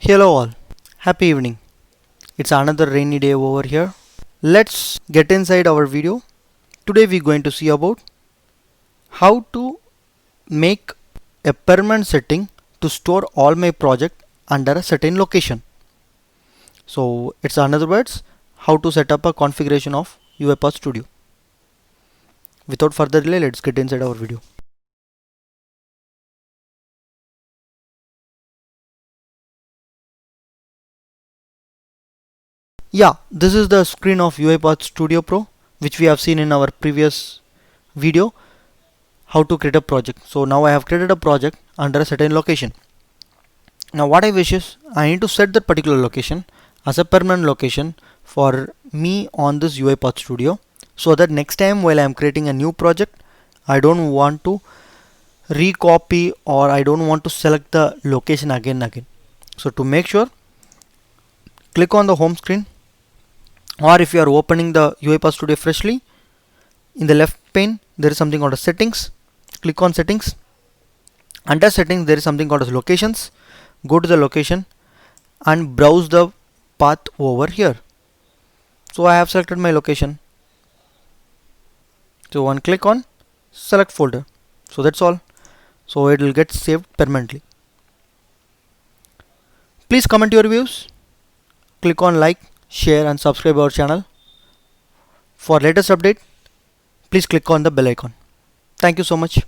Hello all, happy evening. It's another rainy day over here. Let's get inside our video. Today we're going to see about how to make a permanent setting to store all my project under a certain location. So it's in other words, how to set up a configuration of UiPath Studio. Without further delay, let's get inside our video. Yeah, this is the screen of UiPath Studio Pro, which we have seen in our previous video, how to create a project. So now I have created a project under a certain location. Now what I wish is I need to set that particular location as a permanent location for me on this UiPath Studio, so that next time while I am creating a new project, I don't want to recopy or I don't want to select the location again and again. So to make sure, click on the home screen, or if you are opening the UiPath Studio freshly, in the left pane there is something called as settings. Click on settings. Under settings there is something called as locations. Go to the location and browse the path over here. So I have selected my location. So one click on select folder. So that's all. So it will get saved permanently. Please comment your views. Click on like, share and subscribe our channel. For latest update, please click on the bell icon. Thank you so much.